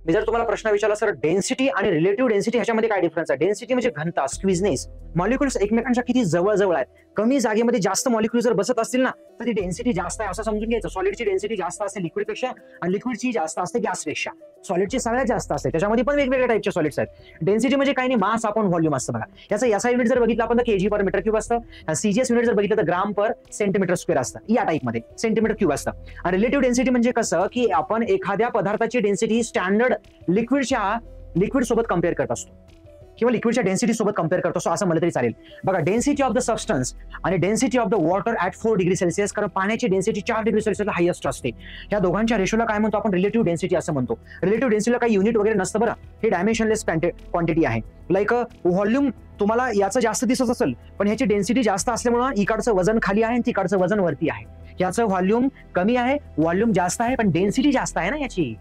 मी जर तुम्हाला प्रश्न विचारला सर डेन्सिटी आणि रिलेटिव्ह डेन्सिटी ह्याच्यामध्ये काय डिफरन्स आहे? डेन्सिटी म्हणजे घनता, स्क्विझनेस, मॉलिक्युल्स एकमेकांच्या किती जवळ जवळ आहेत. कमी जागेमध्ये जास्त मॉलिक्युल जर बसत असतील ना तर ती डेन्सिटी जास्त आहे असं समजून घ्यायचं. सॉलिडची डेन्सिटी जास्त असते लिक्विडपेक्षा आणि लिक्विडची जास्त असते गॅसपेक्षा. सॉलिडची सगळ्यात जास्त असते. त्याच्यामध्ये पण वेगवेगळ्या टाईपचे सॉलिड्स आहेत. डेन्सिटी म्हणजे काही नाही, मास अपॉन व्हॉल्यूम असतं बघा. याचा याचा युनिट जर बघितलं आपण तर केजी पर मीटर क्यूब असतं. सीजीएस युनिट जर बघितलं तर ग्राम पर सेंटीमीटर स्क्वेअर असतं. या टाईपमध्ये सेंटीमीटर क्यूब असतं. आणि रिलेटिव्ह डेन्सिटी म्हणजे कसं की आपण एखाद्या पदार्थाची डेन्सिटी स्टँडर्ड लिक्विड सोबत कम्पेअर करत असतो किंवा लिक्विडच्या डेन्सिटी सोबत कम्पेअर करतो असं म्हणलं तरी चालेल. बघा डेन्सिटी ऑफ द सबस्टन्स आणि density of the water at 4 degree Celsius, कारण पाण्याची डेन्सिटी 4 डिग्री सेल्सिअसला हायएस्ट असते. या दोघांच्या रेशोला काय म्हणतो आपण? रिलेटिव्ह डेन्सिटी असं म्हणतो. रिलेटिव्ह डेन्सिटीला काही युनिट वगैरे नसतं बरं, हे डायमेन्शनलेस क्वांटिटी आहे. लाईक व्हॉल्यूम तुम्हाला याचं जास्त दिसत असेल पण ह्याची डेन्सिटी जास्त असल्यामुळे इकडचं वजन खाली आहे आणि तिकडचं वजन वरती आहे. याचं व्हॉल्यूम कमी आहे, व्हॉल्यूम जास्त आहे पण डेन्सिटी जास्त आहे ना याची.